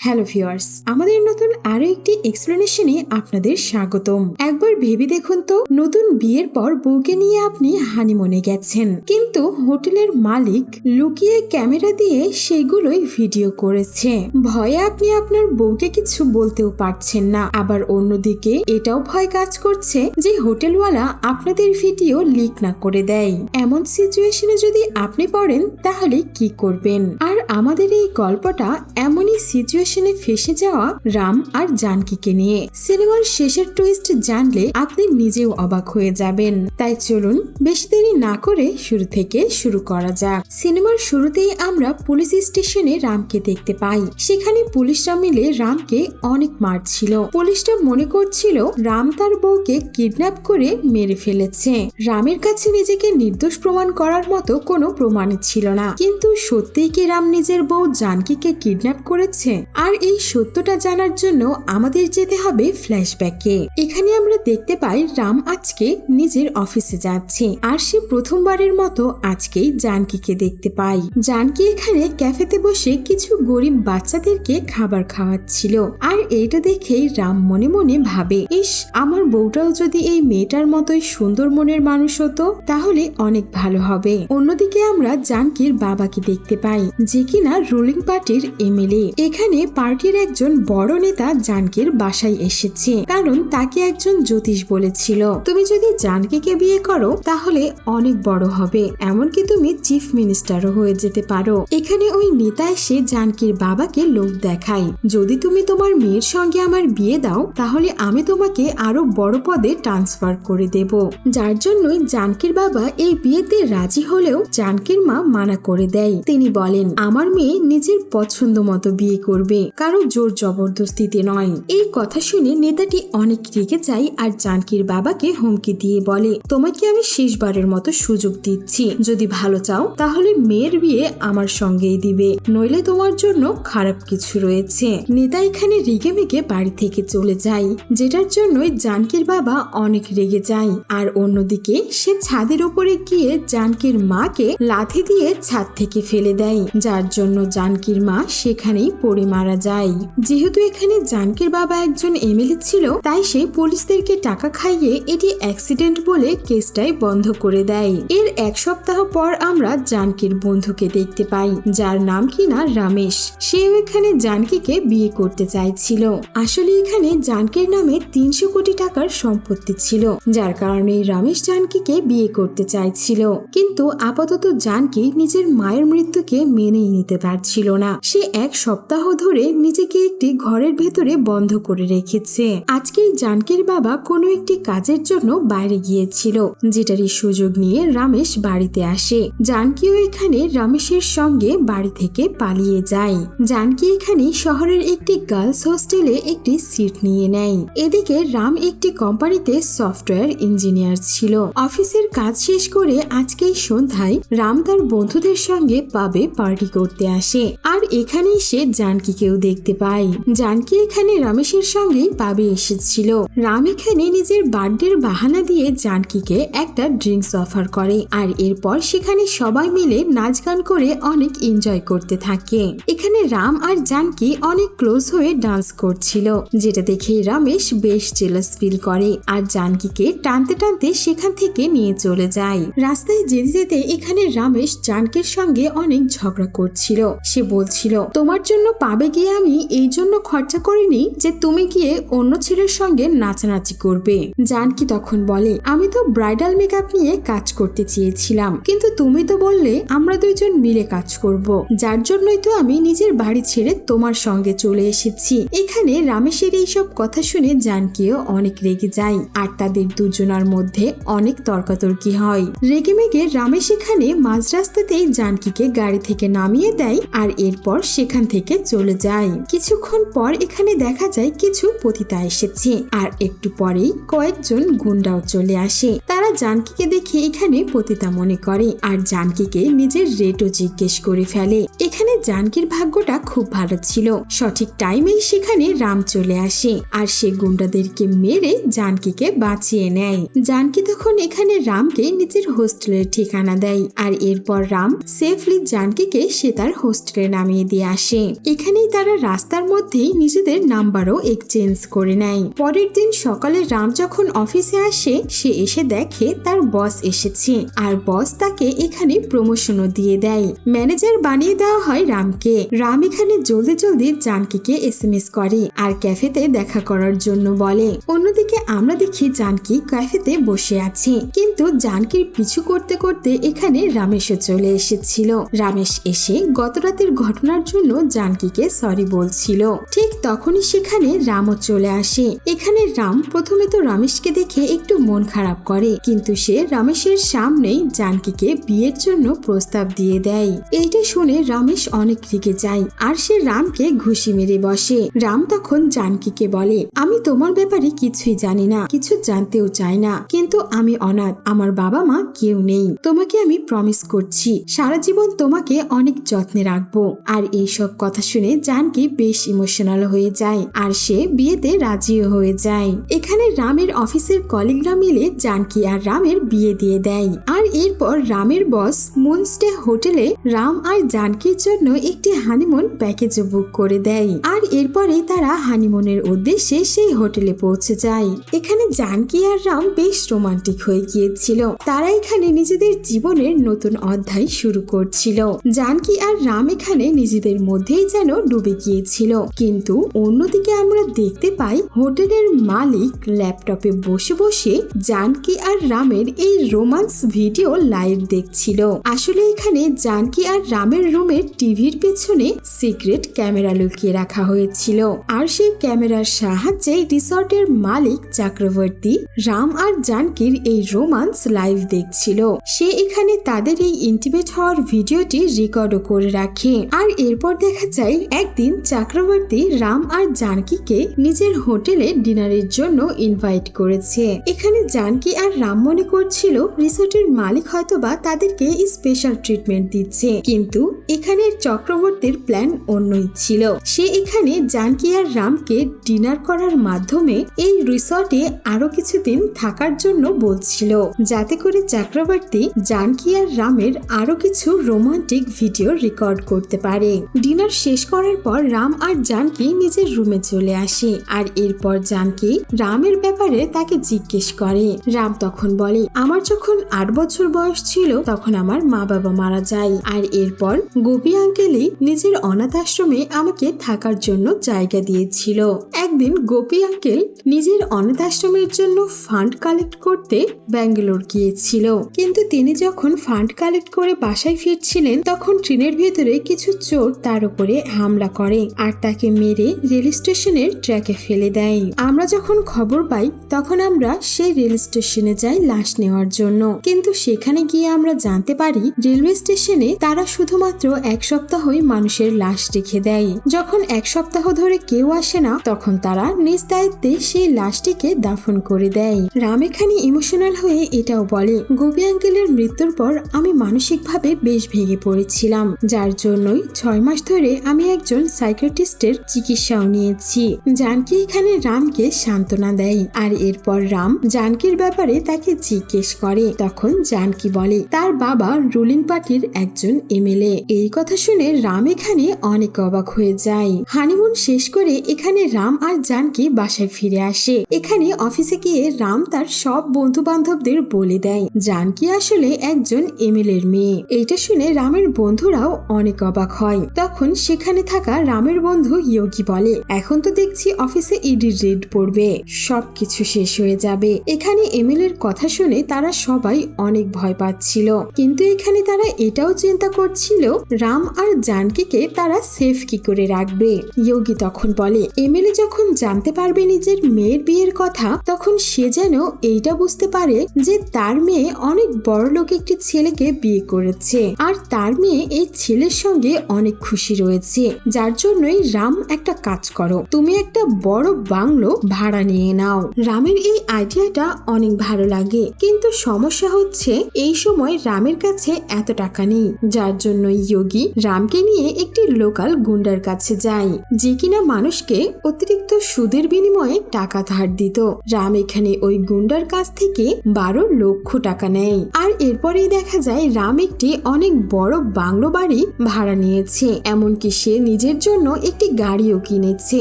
Hello viewers, আমাদের নতুন আরো একটি এক্সপ্লেনেশনে আপনাদের স্বাগতম। একবার ভেবে দেখুন তো, নতুন বিয়ের পর বউকে নিয়ে আপনি হানিমুনে গেছেন, কিন্তু হোটেলের মালিক লুকিয়ে ক্যামেরা দিয়ে সেগুলোই ভিডিও করেছে। ভয়ে আপনি আপনার বউকে কিছু বলতেও পারছেন না। আবার অন্যদিকে এটাও ভয় কাজ করছে যে হোটেলওয়ালা আপনাদের ভিডিও লিক না করে দেয়। এমন সিচুয়েশনে যদি আপনি পড়েন তাহলে কি করবেন? আর আমাদের এই গল্পটা এমনই সিচুয়েশনে ফেসে যাওয়া রাম আর জানকীকে নিয়ে। সিনেমার শেষের টুইস্ট জানলে আপনি নিজেও অবাক হয়ে যাবেন। তাই চলুন বেশি দেরি না করে শুরু থেকে শুরু করা যাক। সিনেমার শুরুতেই আমরা পুলিশ স্টেশনে রামকে দেখতে পাই। সেখানে পুলিশরা মিলে রামকে অনেক মারছিল। পুলিশরা মনে করছিল রাম তার বউকে কিডন্যাপ করে মেরে ফেলেছে। রামের কাছে নিজেকে নির্দোষ প্রমাণ করার মতো কোনো প্রমাণই ছিল না। কিন্তু সত্যিই কি রাম নিজের বউ জানকীকে কিডন্যাপ করেছে? আর এই সত্যটা জানার জন্য আমাদের যেতে হবে ফ্ল্যাশব্যাকে। এখানে আমরা দেখতে পাই রাম আজকে নিজের অফিসে যাচ্ছে, আর সে প্রথমবারের মতো আজকেই জানকীকে দেখতে পাই। জানকী এখানে ক্যাফেতে বসে কিছু গরিব বাচ্চাদেরকে খাবার খাওয়াচ্ছিল। আর এইটা দেখেই রাম মনে মনে ভাবে, ইস, আমার বউটাও যদি এই মেয়েটার মতোই সুন্দর মনের মানুষ হতো তাহলে অনেক ভালো হবে। অন্যদিকে আমরা জানকীর বাবাকে দেখতে পাই, যে কিনা রুলিং পার্টির এমএলএ। এখানে পার্টির একজন বড় নেতা জানকীর বাসায় এসেছে, কারণ তাকে একজন জ্যোতিষ বলেছিল, তুমি যদি জানকীকে বিয়ে করো তাহলে অনেক বড় হবে, এমনকি তুমি চিফ মিনিস্টারও হয়ে যেতে পারো। এখানে ওই নেতা এসে জানকীর বাবাকে লোভ দেখায়, যদি তুমি তোমার মেয়ের সঙ্গে আমার বিয়ে দাও তাহলে আমি তোমাকে আরো বড় পদে ট্রান্সফার করে দেব। যার জন্যই জানকীর বাবা এই বিয়েতে রাজি হলেও জানকীর মা মানা করে দেয়। তিনি বলেন, আমার মেয়ে নিজের পছন্দ মতো বিয়ে করবে, কারো জোর জবরদস্তিতে নয়। এই কথা শুনে নেতাটি অনেক রেগে যায় আর জানকীর বাবাকে হুমকি দিয়ে বলে, তোমাকে আমি শেষবারের মতো সুযোগ দিচ্ছি, যদি ভালো চাও তাহলে মেয়ের বিয়ে আমার সঙ্গেই দিবে, নইলে তোমার জন্য খারাপ কিছু রয়েছে। নেতা এখানে রেগে মেগে বাড়ি থেকে চলে যায়, যেটার জন্যই জানকীর বাবা অনেক রেগে যায়। আর অন্যদিকে সে ছাদের উপরে গিয়ে জানকীর মাকে লাথি দিয়ে ছাদ থেকে ফেলে দেয়, যার জন্য জানকীর মা সেখানেই পড়ে মারা যায়। যেহেতু এখানে জানকীর বাবা একজন এমএলএ ছিল, তাই সে পুলিশদেরকে টাকা খাইয়ে এটি অ্যাক্সিডেন্ট বলে কেসটাই বন্ধ করে দেয়। এর এক সপ্তাহ পর আমরা জানকীর বন্ধুকে দেখতে পাই, যার নাম কিনা রমেশ। সেও এখানে জানকীকে বিয়ে করতে চাইছিল। আসলে এখানে জানকীর নামে 300 কোটি টাকার সম্পত্তি ছিল, যার কারণে রমেশ জানকীকে বিয়ে করতে চাইছিল। কিন্তু আপাতত জানকী নিজের মায়ের মৃত্যুকে মেনেই নিতে পারছিল না। সে এক সপ্তাহ ধরে নিজেকে একটি ঘরের ভেতরে বন্ধ করে রেখেছে। আজকে জানকীর বাবা কোনো একটি কাজের জন্য বাইরে গিয়েছিল, যেটারই সুযোগ নিয়ে রমেশ বাড়িতে আসে। জানকীও এখানে রমেশের সঙ্গে বাড়ি থেকে পালিয়ে যায়। জানকী এখানে শহরের একটি গার্লস হোস্টেলে একটি সিট নিয়ে নেয়। এদিকে রাম একটি কোম্পানিতে সফটওয়্যার ইঞ্জিনিয়ার ছিল। অফিসের কাজ শেষ করে আজকেই সন্ধ্যায় রাম তার বন্ধুদের সঙ্গে পাবে পার্টি করতে আসে। আর এখানে সে জানকীকেও দেখতে পায়। জানকী এখানে রমেশের সঙ্গে পাবে এসেছিল। রাম এখানে নিজের বার্থডের বাহানা দিয়ে জানকীকে একটা ড্রিঙ্কস অফার করে, আর এরপর সেখানে সবাই মিলে নাচ গান করে অনেক এনজয় করতে থাকে। এখানে রাম আর জানকী অনেক ক্লোজ হয়ে ডান্স করছিল, যেটা দেখে রমেশ বেশ জেলাস ফিল করে আর জানকীকে টানতে টানতে সেখান থেকে নিয়ে চলে যায়। রাস্তায় যেতে যেতে এখানে রমেশ জানকীর সঙ্গে অনেক ঝগড়া করছিল। সে বলছিল, তোমার জন্য পাবে গিয়ে আমি এই জন্য খরচা করিনি যে তুমি গিয়ে অন্য ছেলের সঙ্গে নাচানাচি করবে। জানকী তখন বলে, আমি তো ব্রাইডাল মেকআপ নিয়ে কাজ করতে চেয়েছিলাম, কিন্তু তুমি তো বললে আমরা দুইজন মিলে কাজ করব, যার জন্যই তো আমি নিজের বাড়ি ছেড়ে তোমার সঙ্গে চলে এসেছি। এখানে রমেশের এইসব কথা শুনে জানকীও অনেক রেগে যায়, আর তাদের দুজনার মধ্যে অনেক তর্কাতর্কি হয়। রেগে মেগে রমেশ এখানে মাঝ রাস্তাতেই জানকীকে গাড়ি থেকে নামিয়ে দেয়, আর এরপর সেখান থেকে চলে যায়। কিছুক্ষণ পর এখানে দেখা যায় কিছু পতিতা এসেছে, আর একটু পরেই কয়েকজন গুন্ডাও চলে আসে। তারা জানকীকে দেখে এখানে পতিতা মনে করে, আর জানকীকে নিজের রেটও জিজ্ঞেস করে ফেলে। এখানে জানকীর ভাগ্যটা খুব ভালো ছিল, সঠিক টাইমেই সেখানে সেখানে রাম চলে আসে আর সে গুন্ডাদেরকে মেরে জানকীকে বাঁচিয়ে নেয়। জানকী তখন এখানে রামকে নিজের হোস্টেলের ঠিকানা দেয় আর এরপর রাম সেফলি জানকীকে সে তার হোস্টেলে নামিয়ে দিয়ে আসে। এখানেই তারা রাস্তার মধ্যেই নিজেদের নাম্বারও এক্সচেঞ্জ করে নেয়। পরের দিন সকালে রাম যখন অফিসে আসে সে এসে দেখে তার বস এসেছে আর বস তাকে এখানে প্রমোশনও দিয়ে দেয়। ম্যানেজার বানিয়ে দেওয়া হয় রামকে। রাম এখানে জলদি জলদি জানকীকে এসএমএস করে আর ক্যাফেতে দেখা করার জন্য বলে। অন্যদিকে আমরা দেখি জানকী ক্যাফেতে বসে আছে, কিন্তু জানকীর পিছু করতে করতে এখানে রামেশও চলে এসেছিল। রামেশ এসে গতরাতের ঘটনার জন্য জানকীকে সরি বলছিল। ঠিক তখনই সেখানে রামও চলে আসে। এখানে রাম প্রথমে তো রমেশকে দেখে একটু মন খারাপ করে, কিন্তু সে রমেশের সামনেই জানকীকে বিয়ের জন্য প্রস্তাব দিয়ে দেয়। এইটা শুনে রমেশ অনেক রেগে যায় আর সে রামকে ঘুষি মেরে বসে। রাম তখন জানকীকে বলে, আমি তোমার ব্যাপারে কিছুই জানি না, কিছু জানতেও চাই না, কিন্তু আমি অনাথ, আমার বাবা মা কেউ নেই। তোমাকে আমি প্রমিস করছি সারা জীবন তোমাকে অনেক যত্নে রাখবো। আর এইসব কথা শুনে জানকী বেশ ইমোশনাল হয়ে যায় আর সে বিয়েতে রাজিও হয়ে যায়। এখানে রামের অফিসের কলিগরা মিলে জানকী আর রামের বিয়ে দিয়ে দেয়। আর এরপর রামের বস মুনস্টে হোটেলে রাম আর জানকীর জন্য একটি হানিমুন প্যাকেজও বুক করে দেয়। আর এরপরে তারা হানিমুনের উদ্দেশ্যে সেই হোটেলে পৌঁছে যায়। এখানে জানকী আর রাম বেশ রোমান্টিক হয়ে গিয়েছিল। তারা এখানে নিজেদের জীবনের নতুন অধ্যায় শুরু করছিল। জানকী আর রাম এখানে নিজেদের মধ্যেই যেন ডুবে গিয়েছিল। কিন্তু অন্যদিকে আমরা দেখতে পাই হোটেলের মালিক ল্যাপটপে বসে বসে জানকী আর রামের এই রোমান্স ভিডিও লাইভ দেখছিল। আসলে এখানে জানকী আর রামের রুমের টিভির পেছনে সিক্রেট ক্যামেরা লুকিয়ে রাখা হয়েছিল আর সেই ক্যামেরার সাহায্যে রিসর্টের মালিক চক্রবর্তী রাম আর জানকীর এই রোমান্স লাইভ দেখছিল। সে এখানে তাদের এই ইন্টিমেট হওয়ার ভিডিওটি রেকর্ডও করে রাখে। আর এরপর দেখা যায় একদিন চক্রবর্তী রাম আর জানকীকে নিজের হোটেলে ডিনারের জন্য ইনভাইট করেছে। এখানে জানকী আর রাম মনে করছিল রিসর্টের মালিক হয়তোবা তাদেরকে স্পেশাল ট্রিটমেন্ট দিচ্ছে, কিন্তু এখানে চক্রবর্তীর প্ল্যান অন্যই ছিল। সে এখানে জানকী আর রামকে ডিনার করার মাধ্যমে এই রিসর্টে আরো কিছুদিন থাকার জন্য বলছিল, যাতে করে চক্রবর্তী জানকী আর রামের আরো কিছু রোমান্টিক ভিডিও রেকর্ড করতে পারে। ডিনার শেষ করার পর রাম আর জানকী নিজের রুমে চলে আসে আর এরপর জানকী রামের ব্যাপারে তাকে জিজ্ঞেস করে। রাম তখন বলে, আমার যখন 8 বছর বয়স ছিল তখন আমার মা বাবা মারা যায় আর এরপর গোপী আঙ্কেলই নিজের অনাথ আশ্রমে আমাকে থাকার জন্য জায়গা দিয়েছিল। একদিন গোপী আঙ্কেল নিজের অনাথ আশ্রমের জন্য ফান্ড কালেক্ট করতে ব্যাঙ্গালোর গিয়েছিল, কিন্তু তিনি যখন ফান্ড কালেক্ট করে বাসায় ফিরছিলেন তখন ট্রেনের ভেতরে কিছু চোর তার উপরে হামলা করে আর তাকে মেরে রেল স্টেশনের ট্র্যাকে ফেলে দেয়। আমরা যখন খবর পাই তখন আমরা সেই রেল স্টেশনে যাই লাশ নেওয়ার জন্য, কিন্তু সেখানে গিয়ে আমরা জানতে পারি রেলওয়ে স্টেশনে তারা শুধুমাত্র 1 সপ্তাহই মানুষের লাশ রেখে দেয়। যখন 1 সপ্তাহ ধরে কেউ আসে না তখন তারা নিজ দায়িত্বে সেই লাশটিকে দাফন করে দেয়। রাম এখানে ইমোশনাল হয়ে এটাও বলে, গোপী আঙ্কেলের মৃত্যুর পর আমি মানসিকভাবে বেশ ভেঙে পড়েছিলাম, যার জন্যই 6 মাস ধরে আমি একজন সাইকিয়াট্রিস্টের চিকিৎসাও নিয়েছি। জানকী এখানে রামকে সান্ত্বনা দেয় আর এরপর রাম জানকীর ব্যাপারে তাকে জিজ্ঞেস করে। তখন জানকী বলে তার বাবা রুলিং পার্টির একজন এমএলএ। এই কথা শুনে রাম এখানে অনেক অবাক হয়ে যায়। হানিমুন শেষ করে এখানে রাম আর জানকী বাসায় ফিরে আসে। এখানে অফিসে গিয়ে রাম তার সব বন্ধু বান্ধবদের বলে দেয় জানকী আসলে একজন এমএলএর মেয়ে। এইটা শুনে রামের বন্ধুরাও অনেক অবাক হয়। তখন সেখানে থাকা রামের বন্ধু ইয়োগি বলে, এখন তো দেখছি অফিসে ইডি রেড পড়বে, সবকিছু শেষ হয়ে যাবে। এখানে এমএলএর কথা শুনে তারা সবাই অনেক ভয় পাচ্ছিল, কিন্তু এখানে তারা এটাও চিন্তা করছিল রাম আর জানকীকে তারা সেফ কি করে রাখবে। ইয়োগি তখন বলে, এমএলএ যখন জানতে পারবে নিজের মেয়ের বিয়ের কথা তখন সে যেন এইটা বুঝতে পারে যে তার মেয়ে অনেক বড় লোক একটি ছেলেকে বিয়ে করেছে আর তার মেয়ে এই ছেলের সঙ্গে অনেক খুশি রয়েছে, যার জন্যই রাম একটা কাজ করো, তুমি একটা বড় বাংলো ভাড়া নিয়ে নাও। রামের এই আইডিয়াটা অনেক ভালো লাগে, কিন্তু সমস্যা হচ্ছে এই সময় রামের কাছে এত টাকা নেই, যার জন্য ইয়োগি রামকে নিয়ে একটি লোকাল গুন্ডার কাছে যায় যে কিনা মানুষকে অতিরিক্ত সুদের বিনিময়ে টাকা ধার দিত। রাম এখানে ওই গুন্ডার কাছ থেকে 12 লক্ষ টাকা নেয়। আর এরপরেই দেখা যায় রাম একটি অনেক বড় বাংলো বাড়ি ভাড়া নিয়েছে, এমনকি সে নিজের জন্য একটি গাড়িও কিনেছে।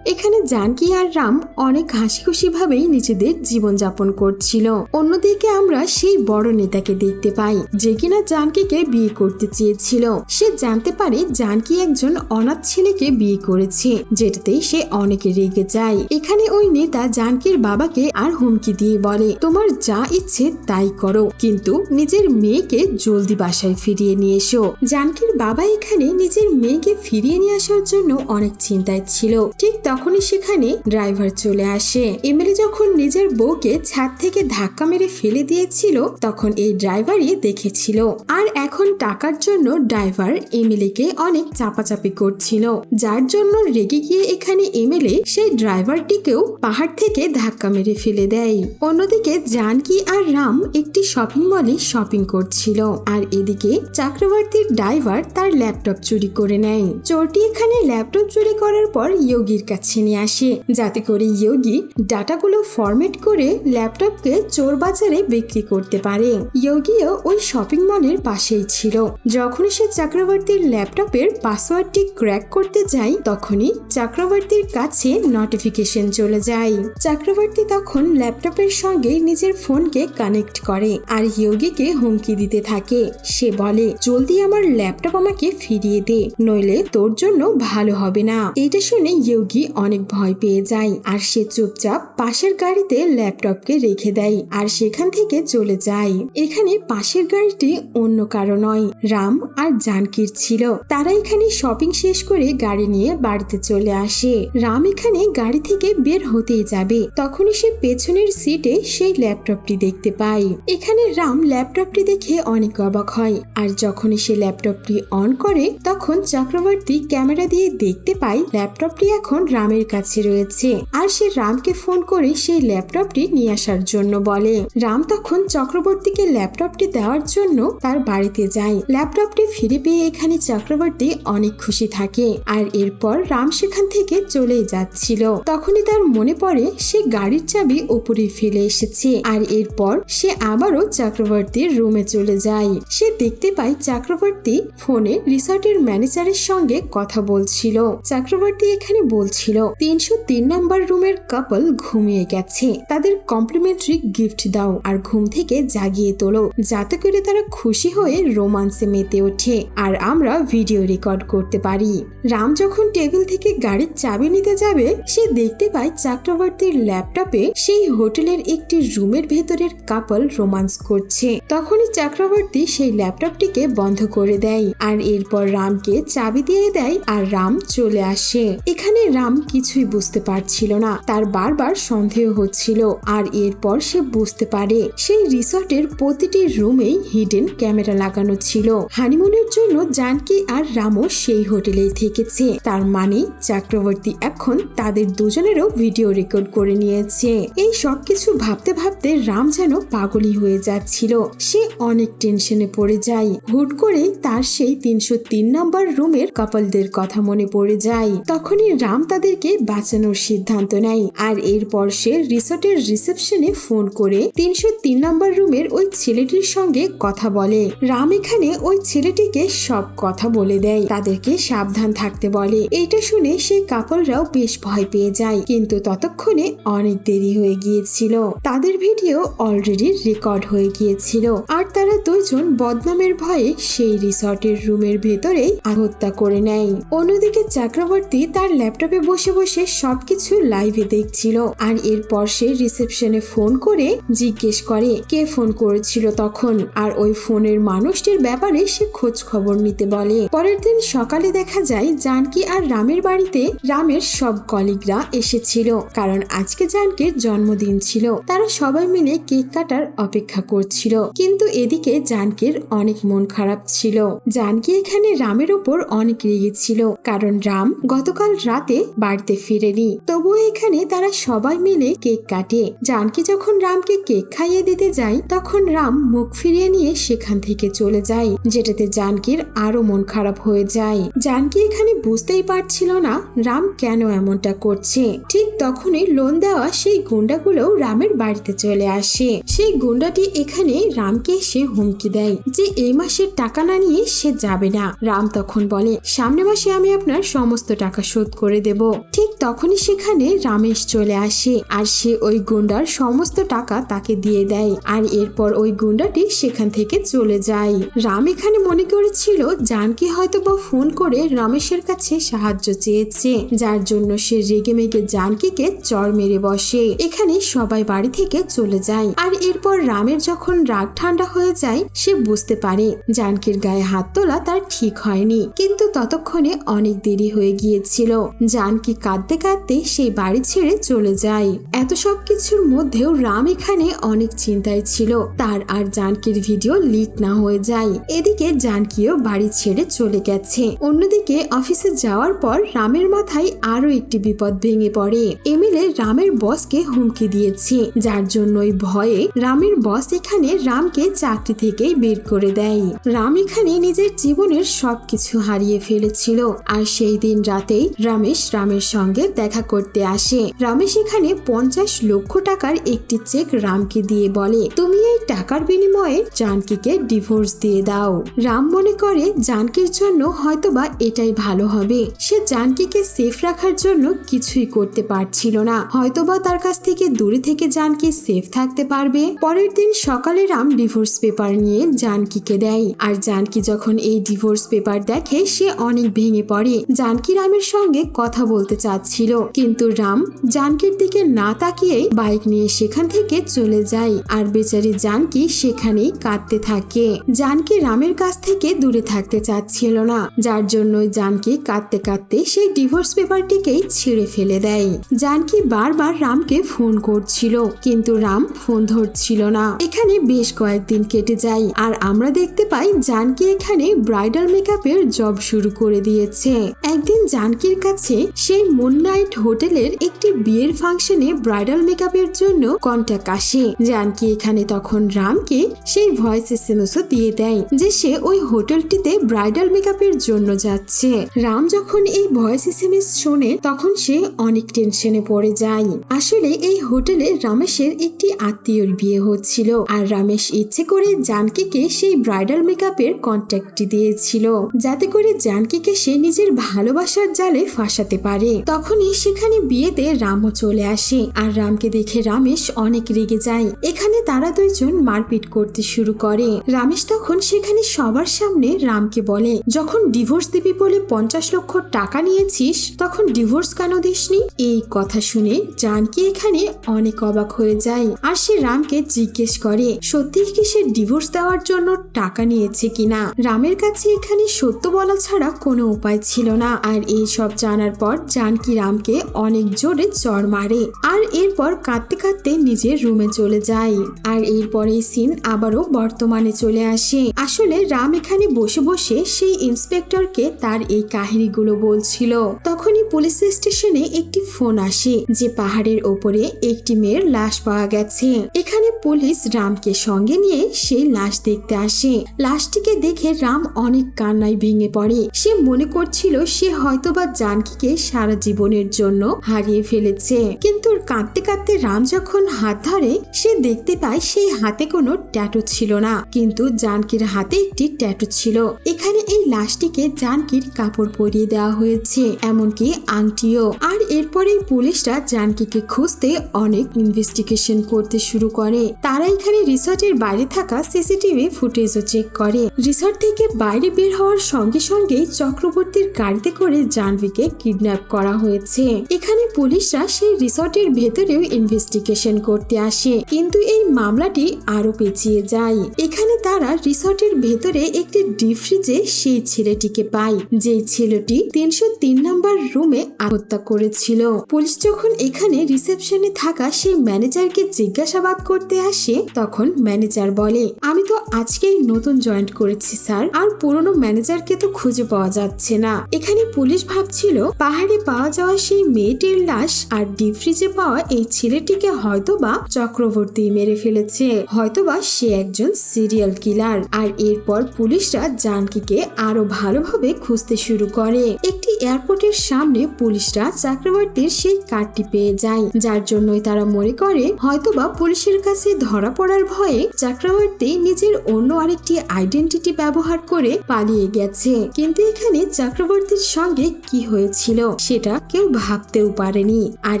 এখানে জানকী আর রাম অনেক হাসি খুশি ভাবেই নিজেদের জীবনযাপন করছিল। অন্যদিকে আমরা সেই বড় নেতাকে দেখতে পাই যে কিনা জানকীকে বিয়ে করতে চেয়েছিল। সে জানতে পারে জানকী একজন অনাথ ছেলেকে বিয়ে করেছে, যেটাতে সে অনেক রেগে যায়। এখানে ওই নেতা জানকীর বাবাকে আর হুমকি দিয়ে বলে, তোমার যা ইচ্ছে তাই করো, কিন্তু নিজের মেয়েকে জলদি বাসায় ফিরিয়ে নিয়ে এসো। জানকীর বাবা এখানে নিজের মেয়েকে ফিরিয়ে নিয়ে আসার জন্য অনেক চিন্তায় ছিল। ঠিক তখনই সেখানে ড্রাইভার চলে আসে। এমএলএ যখন নিজের বউকে ছাদ থেকে ধাক্কা মেরে ফেলে দিয়েছিল তখন এই ড্রাইভারই দেখেছিল। আর এখন টাকার জন্য ড্রাইভার এমএলএ কে অনেক চাপাচাপি করছিল, যার জন্য রেগে গিয়ে এখানে এমএলএ সেই ড্রাইভারটিকেও পাহাড় থেকে ধাক্কা মেরে ফেলে দেয়। অন্যদিকে জানকী আর রাম একটি শপিং মলে শপিং করছিল, আর এদিকে চক্রবর্তীর ড্রাইভার তার ল্যাপটপ চুরি করে নেয়। চোরটি এখানে ল্যাপটপ চুরি করার পর যোগীর কাছে নিয়ে আসে, যাতে করে যোগী ডাটাগুলো ফরম্যাট করে ল্যাপটপকে চোর বাজারে বিক্রি করতে পারে। যোগীও ওই শপিং মলের পাশেই ছিল। যখন সে চক্রবর্তীর ল্যাপটপের পাসওয়ার্ডটি ক্র্যাক করতে যায় তখনই চক্রবর্তীর কাছে নোটিফিকেশন চলে যায়। চক্রবর্তী তখন ল্যাপটপের সঙ্গে নিজের ফোনকে কানেক্ট করে আর যোগীকে হুমকি দিতে থাকে। সে বলে, জলদি আমার ল্যাপটপ আমাকে ফিরিয়ে দে, নইলে তোর জন্য ভালো হবে না। এটা শুনে যোগী অনেক ভয় পেয়ে যায় আর সে চুপচাপ পাশের গাড়িতে ল্যাপটপকে রেখে দেয় আর সেখান থেকে চলে যায়। এখানে পাশের গাড়িটি অন্য কারো নয়, রাম আর জানকীর ছিল। তারা এখানে শপিং শেষ করে গাড়ি নিয়ে বাড়িতে চলে আসে। রাম এখানে গাড়ি থেকে বের হতেই যাবে, তখনই সে পেছনের সিটে সেই ল্যাপটপটি দেখতে পায়। এখানে রাম ল্যাপটপটি দেখে অনেক অবাক হয়, আর যখনই সে ল্যাপটপটি অন করে তখন চক্রবর্তী ক্যামেরা দিয়ে দেখতে পায় ল্যাপটপটি এখন রামের কাছে রয়েছে। আর সে রামকে ফোন করে সেই ল্যাপটপটি নিয়ে আসার জন্য বলে। রাম তখন চক্রবর্তীকে ল্যাপটপটি দেওয়ার জন্য তার বাড়িতে যায়। ল্যাপটপটি ফিরে পেয়ে এখানে চক্রবর্তী অনেক খুশি থাকে। আর এরপর রাম সেখান থেকে চলে যাচ্ছিল, তখনই তার মনে পড়ে সে গাড়ির চাবি উপরে ফেলে এসেছে। আর এরপর সে আবারও চক্রবর্তীর রুমে চলে যায়। সে দেখতে পায় চক্রবর্তী ফোনে রিসর্টের ম্যানেজারের সঙ্গে কথা বলছিল। চক্রবর্তী এখানে বলছিল 303 নম্বর রুমের কাপল ঘুমিয়ে গেছে, তাদের কমপ্লিমেন্টারি গিফট দাও আর ঘুম থেকে জাগিয়ে তোলো, যাতে করে তারা খুশি হয়ে রোমান্সে মেতে ওঠে আর আমরা ভিডিও রেকর্ড করতে পারি। রাম যখন টেবিল থেকে গাড়ির চাবি নিতে যাবে সে দেখতে পায় চক্রবর্তীর ল্যাপটপে সেই হোটেলের একটি রুমের ভেতরের কাপল রোমান্স করছে। তখনই চক্রবর্তী সেই ল্যাপটপটিকে বন্ধ করে দেয় আর এরপর রামকে চাবি দিয়ে দেয় আর রাম চলে আসে। এখানে রাম কিছুই বুঝতে পারছিল না, তার বারবার সন্দেহ হচ্ছিল। আর এরপর সে বুঝতে পারে সেই রিসর্টের প্রতিটি রুমেই হিডেন ক্যামেরা লাগানো ছিল। হানিমুনের জন্য জানকী আর রামও সেই হোটেলেই থেকেছে, তার মানে চক্রবর্তী এখন তাদের দুজনেরও ভিডিও রেকর্ড করে নিয়েছে। এই সব কিছু ভাবতে ভাবতে রাম যেন পাগলই হয়ে যাচ্ছিল। সে অনেক টেনশনে পড়ে যায়। হুট করে তার সেই 303 নম্বর রুমের কাপলদের কথা মনে পড়ে যায়। তখনই রাম তাদেরকে বাঁচানোর সিদ্ধান্ত নেয় আর এরপর সে রিসর্টের রিসেপশনে ফোন করে 303 নম্বর রুমের ওই ছেলেটির সঙ্গে কথা বলে। রাম এখানে ওই ছেলেটিকে সব কথা বলে দেয়, তাদেরকে সাবধান থাকতে বলে। এইটা শুনে সেই কাপলরাও বেশ ভয় পেয়ে যায়, কিন্তু ততক্ষণে অনেক দেরি হয়ে গিয়েছিল। তাদের ভিডিও অলরেডি রেকর্ড হয়ে গিয়েছিল আর তারা দুইজন বদনামের ভয়ে সেই রিসর্টের রুমের ভেতরেই আত্মহত্যা করে নেয়। অন্যদিকে চক্রবর্তী তার ল্যাপটপে বসে বসে সবকিছু লাইভে দেখছিল আর এরপর সে রিসেপশনে ফোন করে জিজ্ঞেস করে কে ফোন করেছিল তখন, আর ওই ফোনের মানুষটির ব্যাপারে সে খোঁজ খবর নিতে বলে। পরের দিন সকালে দেখা যায় জানকী আর রামের বাড়িতে রামের সব কলিগরা এসেছিল, কারণ আজকে জানকীর জন্মদিন ছিল। তারা সবাই মিলে কেক কাটার অপেক্ষা করছিল, কিন্তু এদিকে জানকীর অনেক মন খারাপ ছিল। জানকী এখানে রামের ওপর অনেক রেগেছিল, কারণ রাম গতকাল রাতে বাড়িতে ফিরেনি। তবুও এখানে তারা সবাই মিলে কেক কাটে। জানকী যখন রামকে কেক খাইয়ে দিতে যায় তখন রাম মুখ ফিরিয়ে নিয়ে সেখান থেকে চলে যায়, যেটাতে জানকীর আরো মন খারাপ হয়ে যায়। জানকী এখানে বুঝতেই পারছিল না রাম কেন এমনটা করছে। ঠিক তখনই লোন দেওয়া সেই গুন্ডাগুলো রামের বাড়িতে চলে আসে। সেই গুন্ডাটি এখানে রামকে এসে হুমকি দেয় যে এই মাসের টাকা না নিয়ে সে যাবে না। রাম তখন বলে সামনের মাসে আমি আপনার সমস্ত টাকা শোধ করে দেব। ঠিক তখনই সেখানে রামেশ চলে আসে আর সে ওই গুন্ডার সমস্ত টাকা তাকে দিয়ে দেয়। আর এরপর ওই গুন্ডাটি সেখান থেকে চলে যায়। রাম এখানে মনে করেছিল জানকি হয়তো বা ফোন করে রমেশের কাছে সাহায্য চেয়েছে, যার জন্য সে রেগে মেগে জানকিকে চড় মেরে বসে। এখানে সবাই বাড়ি থেকে চলে যায়। আর এরপর রামের যখন রাগ ঠান্ডা হয়ে যায় সে বুঝতে পারে জানকির গায়ে হাত তোলা তার ঠিক হয়নি, কিন্তু ততক্ষণে অনেক দেরি হয়ে গিয়েছিল। জানকি কাঁদতে কাঁদতে সেই বাড়ি ছেড়ে চলে যায়। এত সব কিছুর মধ্যেও রাম এখানে অনেক চিন্তায় ছিল তার আর জানকির ভিডিও লিক না হয়ে যায়। এদিকে জানকিও বাড়ি ছেড়ে চলে গেছে। অন্যদিকে অফিসে যাওয়ার পর রামের মাথায় আরো একটি বিপদ ভেঙে পড়ে। এমএলএ রামের বসকে হুমকি দিয়েছে, যার জন্যই ভয়ে রামের বস এখানে রামকে চাকরি থেকে বের করে দেয়। রাম এখানে নিজের জীবনের সবকিছু হারিয়ে ফেলেছিল। আর সেই দিন রাতেই রমেশ রামের সঙ্গে দেখা করতে আসে। রমেশ এখানে 50 লক্ষ টাকার একটি চেক রামকে দিয়ে বলে তুমি এই টাকার বিনিময়ে জানকিকে ডিভোর্স দিয়ে দাও। রাম মনে করে জানকির জন্য হয়তোবা এটাই ভালো হবে। সে জানকিকে সেফ রাখার জন্য কিছুই করতে পারছিল না, হয়তোবা তার কাছ থেকে দূরে থেকে জানকি সেফ থাকতে পারবে। পরের দিন সকালে রাম ডিভোর্স পেপার নিয়ে জানকিকে দেয়। আর জানকি যখন এই ডিভোর্স পেপার দেখে সে অনেক ভেঙে পড়ে। জানকি রামের সঙ্গে কথা বলতে চাচ্ছিল, কিন্তু রাম জানকির দিকে না তাকিয়ে বাইক নিয়ে সেখান থেকে চলে যায়। আর বেচারি জানকি সেখানেই কাঁদতে থাকে। জানকি রামের কাছ থেকে দূরে থাকতে চাচ্ছিল না, যার জন্য জানকি কাঁদতে কাঁদতে সেই ডিভোর্স পেপারটিকেই ছিঁড়ে ফেলে দেয়। জানকি বারবার রামকে ফোন করছিল, কিন্তু রাম ফোন ধরছিল না। এখানে বেশ কয়েকদিন কেটে যায় আর আমরা দেখতে পাই জানকি এখানে ব্রাইডাল মেকআপের জব শুরু করে দিয়েছে। একদিন জানকির কাছে সেই মুনলাইট হোটেলের একটি বিয়ের ফাংশনে ব্রাইডাল মেকআপের জন্য কন্ট্যাক্ট আসে। জানকি এখানে তখন রামকে সেই ভয়েস এসএমএসও দিয়ে দেয় যে সে ওই হোটেলটিতে ব্রাইডাল মেকআপের জন্য যাচ্ছে। রাম যখন এই ভয়েস এসএমএস শোনে তখন সে অনেক টেনশনে পড়ে যায়। আসলে এই হোটেলে রমেশের একটি আত্মীয়র বিয়ে হচ্ছিল আর রমেশ ইচ্ছে করে জানকিকে সেই ব্রাইডাল মেকআপের কন্ট্যাক্টটি দিয়েছিল, যাতে করে জানকিকে সে নিজের ভালোবাসার জালে ফাঁসাতে পারে। তখনই সেখানে বিয়েতে রামও চলে আসে আর রামকে দেখে রমেশ অনেক রেগে যায়। এখানে তারা দুইজন মারপিট করতে শুরু করে। রমেশ তখন সেখানে সবার সামনে রামকে বলে যখন ডিভোর্স দিবি বলে 50 লক্ষ টাকা নিয়েছিস তখন ডিভোর্স কেন দিসনি? এই কথা শুনে জানকি এখানে অনেক অবাক হয়ে যায় আর সে রামকে জিজ্ঞেস করে সত্যি কি সে ডিভোর্স দেওয়ার জন্য টাকা নিয়েছে কিনা। রামের কাছে এখানে সত্য বলা ছাড়া কোনো উপায় ছিল না। আর এই সব জানার পর জানকি রামকে অনেক জোরে চড় মারে আর এরপর কাঁদতে কাঁদতে নিজের রুমে চলে যায়। আর এরপরে সিন আবারও বর্তমানে চলে আসে। আসলে রাম এখানে বসে বসে সেই ইন্সপেক্টরকে তার এই কাহিনীগুলো বলছিল। তখনই পুলিশ স্টেশনে একটি ফোন আসে যে পাহাড়ের ওপরে একটি মেয়ের লাশ পাওয়া গেছে। এখানে পুলিশ রামকে সঙ্গে নিয়ে সেই লাশ দেখতে আসে। লাশটিকে দেখে রাম অনেক কান্নায় ভেঙে পড়ে। সে মনে করছিল সে হয়তোবা জানকিকে সারা জীবনের জন্য হারিয়ে ফেলেছে। কিন্তু কাঁদতে কাঁদতে রাম যখন হাত ধরে সে দেখতে পায় সেই হাতে কোনো ট্যাটু ছিল না, কিন্তু জানকির হাতে একটি ট্যাটু ছিল। এখানে এই লাশটিকে জানকির কাপড় পরিয়ে দেওয়া হয়েছে, এমনকি আংটিও। আর এরপরে পুলিশরা জানকিকে খুঁজতে অনেক ইনভেস্টিগেশন করতে শুরু করে। তারা এখানে রিসর্টের বাইরে থাকা সিসিটিভি ফুটেজও চেক করে। রিসর্ট থেকে বাইরে বের হওয়ার সঙ্গে সঙ্গে চক্রবর্তীর গাড়িতে করে জাহ্নবীকে কিডন্যাপ করা হয়েছে। এখানে পুলিশরা সেই রিসর্টের ভেতরেও ইনভেস্টিগেশন করতে আসে, কিন্তু এই মামলাটি আরো পেঁচিয়ে যায়। এখানে তারা রিসর্টের ভেতরে একটি ডিপ ফ্রিজে সেই ছেলেটিকে পায়, যে ছেলেটি 303 নম্বর রুমে হত্যা করেছিল। পুলিশ যখন এখানে রিসেপশনে থাকা সেই ম্যানেজারকে জিজ্ঞাসাবাদ করতে আসে তখন ম্যানেজার বলে আমি তো আজকেই নতুন জয়েন্ট করেছি স্যার, আর পুরনো ম্যানেজারকে তো খুঁজে পাওয়া যাচ্ছে না। এখানে পুলিশ ভাবছিল পাহাড়ে পাওয়া যাওয়া সেই মেয়েটির লাশ আর ডিপ ফ্রিজে পাওয়া এই ছেলেটিকে হয়তোবা চক্রবর্তী মেরে ফেলেছে, হয়তোবা সে একজন সিরিয়াল কিলার। আর এরপর পুলিশরা জানকিকে আরো ভালোভাবে খুঁজতে শুরু করে। একটি এয়ারপোর্টের চোখের সামনে পুলিশরা চক্রবর্তীর সেই কার্ডটি পেয়ে যায়, যার জন্যই তারা মনে করে হয়তোবা পুলিশের কাছে ধরা পড়ার ভয়ে চক্রবর্তী নিজের অন্য আরেকটি আইডেন্টিটি ব্যবহার করে পালিয়ে গেছে। কিন্তু এখানে চক্রবর্তীর সঙ্গে কি হয়েছিল সেটা কেউ ভাবতেও পারেনি। আর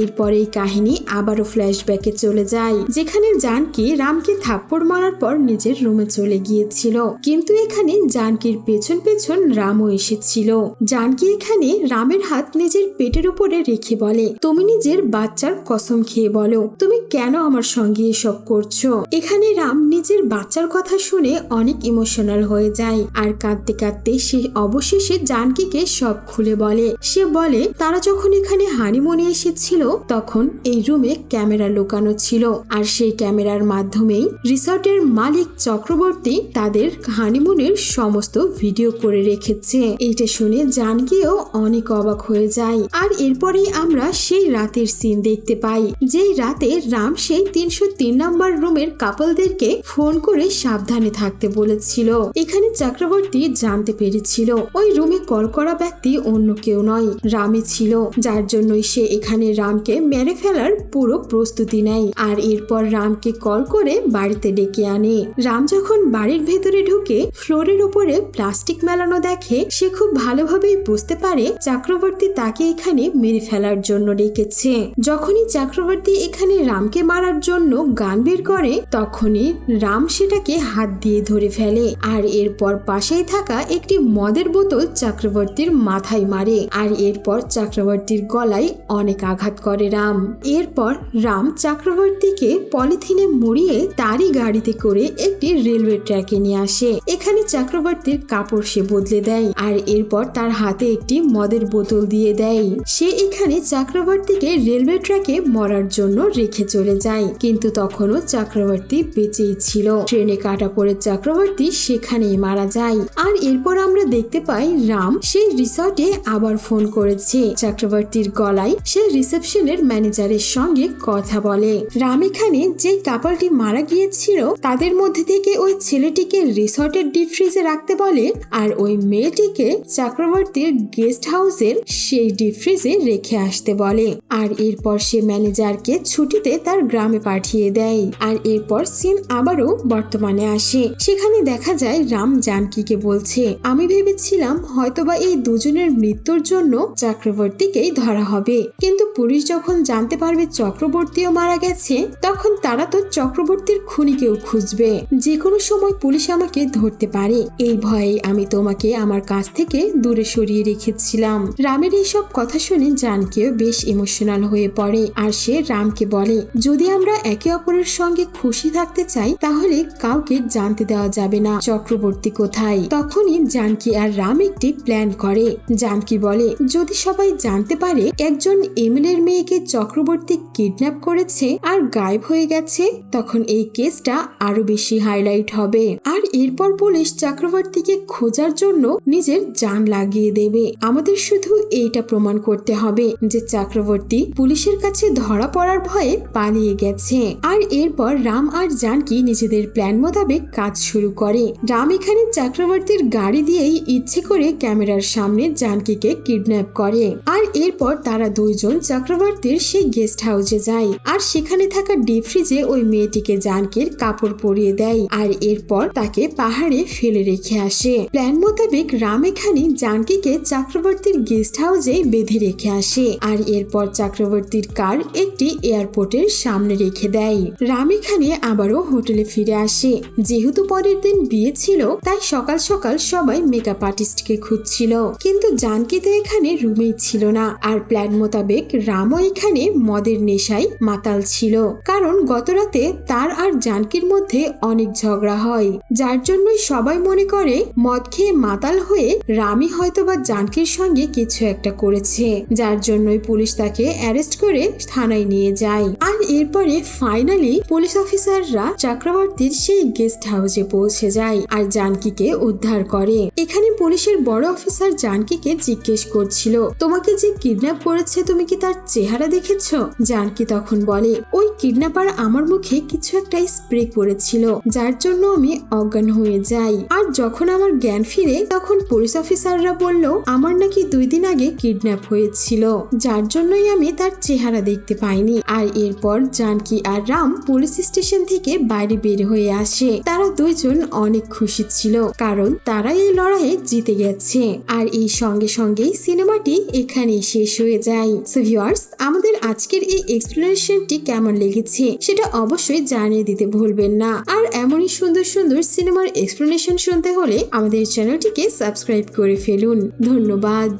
এরপরে এই কাহিনী আবারও ফ্ল্যাশব্যাকে চলে যায়, যেখানে জানকী রামকে থাপ্পড় মারার পর নিজের রুমে চলে গিয়েছিল। কিন্তু এখানে জানকীর পেছন পেছন রামও এসেছিল। জানকী এখানে রামের হাত নিজের পেটের উপরে রেখে বলে, তুমি নিজের বাচ্চার কসম খেয়ে বলো তুমি কেন আমার সঙ্গে এসব করছো। এখানে রাম নিজের বাচ্চার কথা শুনে অনেক ইমোশনাল হয়ে যায়, আর কাঁদতে কাঁদতে সে অবশেষে জানকীকে সব খুলে বলে। সে বলে তারা যখন এখানে হানিমুনে এসেছিল তখন এই রুমে ক্যামেরা লুকানো ছিল, আর সেই ক্যামেরার মাধ্যমেই রিসর্টের মালিক চক্রবর্তী তাদের হানিমুনের সমস্ত ভিডিও করে রেখেছে। এটা শুনে জানকীও অনেক অবাক হয়ে যায়। আর এরপরেই আমরা সেই রাতের সিন দেখতে পাই, যেই রাতে রাম সেই 303 নম্বর রুমের কাপলদেরকে ফোন করে সাবধানে থাকতে বলেছিল। এখানে চক্রবর্তী জানতে পেরেছিল ওই রুমে কল করা ব্যক্তি অন্য কেউ নয়, রামই ছিল, যার জন্যই সে এখানে রামকে মেরে ফেলার পুরো প্রস্তুতি নেয়। আর এরপর রামকে কল করে বাড়িতে ডেকে আনে। রাম যখন বাড়ির ভেতরে ঢুকে ফ্লোরের উপরে প্লাস্টিক মেলানো দেখে, সে খুব ভালোভাবেই বুঝতে পারে চক্রবর্তী তাকে এখানে মেরে ফেলার জন্য ডেকেছে। যখনই চক্রবর্তী এখানে রামকে মারার জন্য গান বের করে, তখনই রাম সেটাকে হাত দিয়ে ধরে ফেলে। আর এরপর পাশেই থাকা একটি মদের বোতল চক্রবর্তীর মাথায় মারে। আর এরপর চক্রবর্তীর গলায় অনেক আঘাত করে রাম। এরপর রাম চক্রবর্তীকে পলিথিনে মুড়িয়ে তারই গাড়িতে করে একটি রেলওয়ে ট্র্যাকে নিয়ে আসে। এখানে চক্রবর্তীর কাপড় সে বদলে দেয়, আর এরপর তার হাতে একটি মদের বোতল দিয়ে দেয়। সে এখানে চক্রবর্তীকে রেলওয়ে ট্র্যাকে মরার জন্য রেখে চলে যায়, কিন্তু তখনও চক্রবর্তী বেঁচেই ছিল। ট্রেনে কাটা পড়ে চক্রবর্তী সেখানেই মারা যায়। আর এরপর আমরা দেখতে পাই রাম সেই রিসর্টে আবার ফোন করেছে চক্রবর্তীর গলায়। সে রিসেপশনের ম্যানেজারের সঙ্গে কথা বলে। রাম এখানে যে কাপলটি মারা গিয়েছিল তাদের মধ্যে থেকে ওই ছেলেটিকে রিসর্টের ডিপ ফ্রিজে রাখতে বলে, আর ওই মেয়েটিকে চক্রবর্তীর গেস্ট হাউসের সেই ডিপ ফ্রিজে রেখে আসতে বলে। আর এরপর সে ম্যানেজারকে ছুটিতে তার গ্রামে পাঠিয়ে দেয়। আর এরপর সিন আবারও বর্তমানে আসে। সেখানে দেখা যায় রাম জানকীকে বলছে, আমি ভেবেছিলাম হয়তোবা এই দুজনের মৃত্যুর জন্য চক্রবর্তীকেই ধরা হবে, কিন্তু পুলিশ যখন জানতে পারবে চক্রবর্তীও মারা গেছে, তখন তারা তো চক্রবর্তীর খুনিকেও খুঁজবে। যে কোনো সময় পুলিশ আমাকে ধরতে পারে, এই ভয়ে আমি তোমাকে আমার কাছ থেকে দূরে সরিয়ে রেখেছিলাম। রামের এইসব কথা শুনে জানকীও বেশ ইমোশনাল হয়ে পড়ে। আর সে রামকে বলে, যদি আমরা একে অপরের সঙ্গে খুশি থাকতে চাই তাহলে কাউকে জানতে দেওয়া যাবে না চক্রবর্তী কোথায়। তখনই জানকী আর রাম একটি প্ল্যান করে। জানকী বলে, যদি সবাই জানতে পারে একজন এমএলএর মেয়েকে চক্রবর্তী কিডন্যাপ করেছে আর গায়েব হয়ে গেছে, তখন এই কেসটা আরো বেশি হাইলাইট হবে। আর এরপর পুলিশ চক্রবর্তীকে খোঁজার জন্য নিজের জান লাগিয়ে দেবে। আমাদের শুধু এইটা প্রমাণ করতে হবে যে চক্রবর্তী পুলিশের কাছে ধরা পড়ার ভয়ে পালিয়ে গেছে। আর এরপর রাম আর জানকী নিজেদের প্ল্যান মোতাবেক কাজ শুরু করে। রাম এখানে চক্রবর্তীর গাড়ি দিয়েই ইচ্ছে করে ক্যামেরার সামনে জানকীকে কিডন্যাপ করে। আর এরপর তারা দুইজন চক্রবর্তীর সেই গেস্ট হাউসে যায়, আর সেখানে থাকা ডিপ ফ্রিজে ওই মেয়েটিকে জানকীর কাপড় পরিয়ে দেয়। আর এরপর তাকে পাহাড়ে ফেলে রেখে আসে। প্ল্যান মোতাবেক রাম এখানে জানকীকে চক্রবর্তীর গেস্ট হাউসে বেঁধে রেখে আসে। আর এরপর চক্রবর্তীর কার একটি এয়ারপোর্টের সামনে রেখে দেয়। রাম এখানে আবারও হোটেলে ফিরে আসে। যেহেতু পরের দিন বিয়ে ছিল, তাই সকাল সকাল সবাই মেকআপ আর্টিস্টকে খুঁজছিল, কিন্তু জানকী তো এখানে রুমেই ছিল না। আর প্ল্যান মোতাবেক রামও এখানে মদের নেশায় মাতাল ছিল, কারণ গতরাতে তার আর জানকীর মধ্যে অনেক ঝগড়া হয়, যার জন্যই সবাই মনে করে মদ খেয়ে মাতাল হয়ে রামই হয়তোবা জানকীর সঙ্গে কিছু একটা করেছে, যার জন্যই পুলিশ তাকে অ্যারেস্ট করে থানায় নিয়ে যায়। আর এরপরে ফাইনালি পুলিশ অফিসাররা চক্রবর্তীর সেই গেস্ট হাউসে পৌঁছে যায় আর জানকীকে উদ্ধার করে। এখানে পুলিশের বড় অফিসার জানকীকে জিজ্ঞেস করছিল, তোমাকে যে কিডন্যাপ করেছে তুমি কি তার চেহারা দেখেছো? জানকী তখন বলে, ওই কিডন্যাপার আমার মুখে কিছু একটা স্প্রে করেছিল, যার জন্য আমি অজ্ঞান হয়ে যাই। আর যখন আমার জ্ঞান ফিরে তখন পুলিশ অফিসাররা বলল আমার নাকি 2 দিন আগে কিডন্যাপ হয়েছিল, যার জন্যই আমি তার চেহারা দেখতে পাইনি। আর এরপর জানকী আর রাম পুলিশ স্টেশন থেকে বাইরে বের হয়ে আসে। তারা দুইজন অনেক খুশি ছিল, কারণ তারা এই লড়াইয়ে জিতে গেছে। আর এই সঙ্গে সঙ্গেই সিনেমাটি এখানেই শেষ হয়ে যায়। সো ভিউয়ার্স, আমাদের আজকের এই এক্সপ্লেনেশনটি কেমন লেগেছে সেটা অবশ্যই জানিয়ে দিতে ভুলবেন না। আর এমনই সুন্দর সুন্দর সিনেমার এক্সপ্লেনেশন শুনতে হলে আমাদের চ্যানেলটিকে সাবস্ক্রাইব করে ফেলুন। ধন্যবাদ।